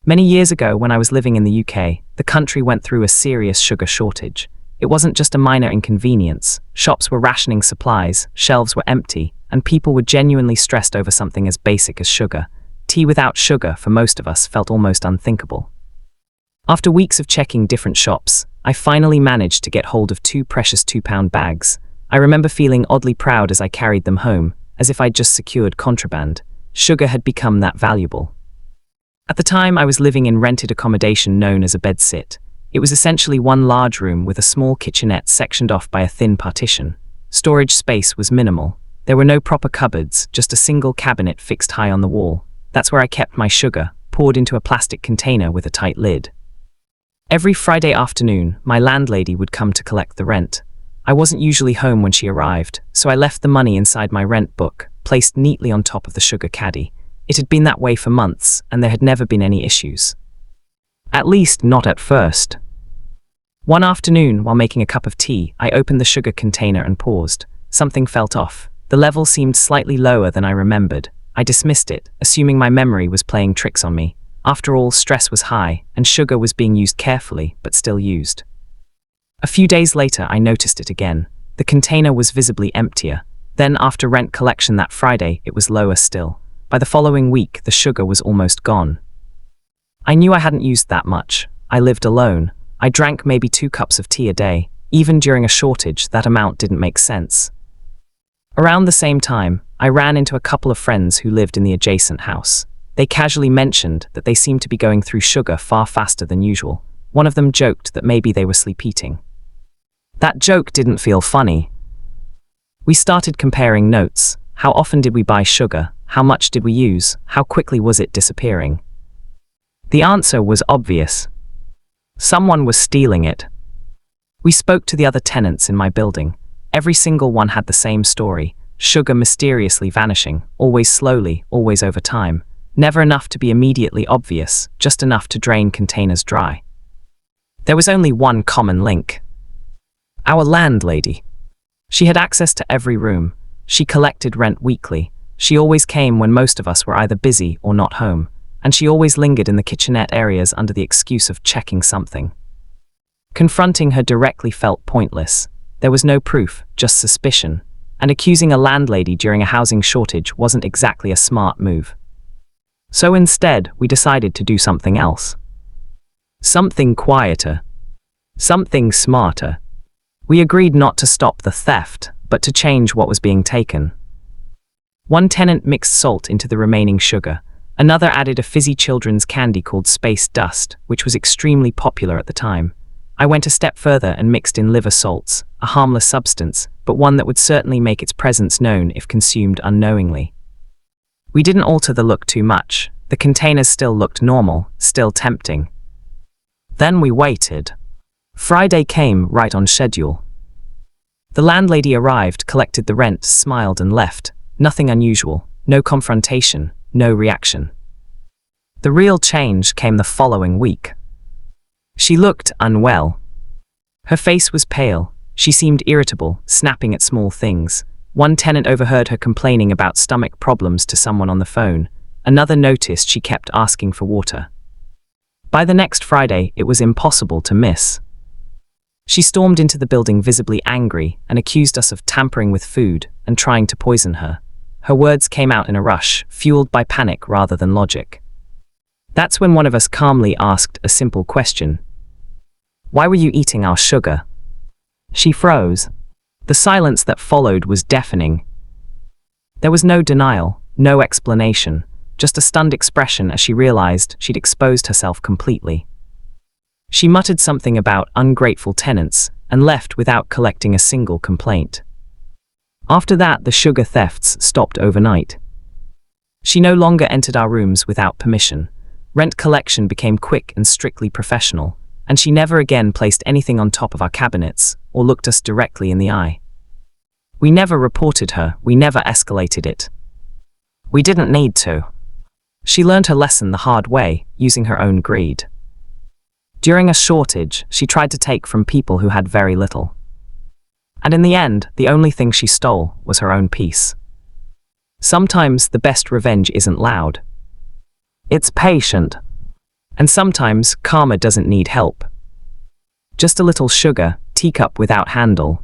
Many years ago, when I was living in the UK, the country went through a serious sugar shortage. It wasn't just a minor inconvenience. Shops were rationing supplies, shelves were empty, and people were genuinely stressed over something as basic as sugar. Tea without sugar, for most of us, felt almost unthinkable. After weeks of checking different shops, I finally managed to get hold of 2 precious £2 bags. I remember feeling oddly proud as I carried them home, as if I'd just secured contraband. Sugar had become that valuable. At the time, I was living in rented accommodation known as a bedsit. It was essentially one large room with a small kitchenette sectioned off by a thin partition. Storage space was minimal. There were no proper cupboards, just a single cabinet fixed high on the wall. That's where I kept my sugar, poured into a plastic container with a tight lid. Every Friday afternoon, my landlady would come to collect the rent. I wasn't usually home when she arrived, so I left the money inside my rent book, placed neatly on top of the sugar caddy. It had been that way for months, and there had never been any issues. At least, not at first. One afternoon, while making a cup of tea, I opened the sugar container and paused. Something felt off. The level seemed slightly lower than I remembered. I dismissed it, assuming my memory was playing tricks on me. After all, stress was high, and sugar was being used carefully, but still used. A few days later, I noticed it again. The container was visibly emptier. Then, after rent collection that Friday, it was lower still. By the following week, the sugar was almost gone. I knew I hadn't used that much. I lived alone. I drank maybe 2 cups of tea a day. Even during a shortage, that amount didn't make sense. Around the same time, I ran into a couple of friends who lived in the adjacent house. They casually mentioned that they seemed to be going through sugar far faster than usual. One of them joked that maybe they were sleep eating. That joke didn't feel funny. We started comparing notes. How often did we buy sugar? How much did we use? How quickly was it disappearing? The answer was obvious. Someone was stealing it. We spoke to the other tenants in my building. Every single one had the same story. Sugar mysteriously vanishing, always slowly, always over time. Never enough to be immediately obvious, just enough to drain containers dry. There was only one common link. Our landlady. She had access to every room. She collected rent weekly. She always came when most of us were either busy or not home, and she always lingered in the kitchenette areas under the excuse of checking something. Confronting her directly felt pointless. There was no proof, just suspicion, and accusing a landlady during a housing shortage wasn't exactly a smart move. So instead, we decided to do something else. Something quieter. Something smarter. We agreed not to stop the theft, but to change what was being taken. One tenant mixed salt into the remaining sugar. Another added a fizzy children's candy called Space Dust, which was extremely popular at the time. I went a step further and mixed in liver salts, a harmless substance, but one that would certainly make its presence known if consumed unknowingly. We didn't alter the look too much. The containers still looked normal, still tempting. Then we waited. Friday came right on schedule. The landlady arrived, collected the rent, smiled and left. Nothing unusual, no confrontation, no reaction. The real change came the following week. She looked unwell. Her face was pale. She seemed irritable, snapping at small things. One tenant overheard her complaining about stomach problems to someone on the phone. Another noticed she kept asking for water. By the next Friday, it was impossible to miss. She stormed into the building visibly angry and accused us of tampering with food and trying to poison her. Her words came out in a rush, fueled by panic rather than logic. That's when one of us calmly asked a simple question. "Why were you eating our sugar?" She froze. The silence that followed was deafening. There was no denial, no explanation, just a stunned expression as she realized she'd exposed herself completely. She muttered something about ungrateful tenants and left without collecting a single complaint. After that, the sugar thefts stopped overnight. She no longer entered our rooms without permission. Rent collection became quick and strictly professional, and she never again placed anything on top of our cabinets or looked us directly in the eye. We never reported her, we never escalated it. We didn't need to. She learned her lesson the hard way, using her own greed. During a shortage, she tried to take from people who had very little. And in the end, the only thing she stole was her own peace. Sometimes the best revenge isn't loud. It's patient. And sometimes, karma doesn't need help. Just a little sugar, teacup without handle,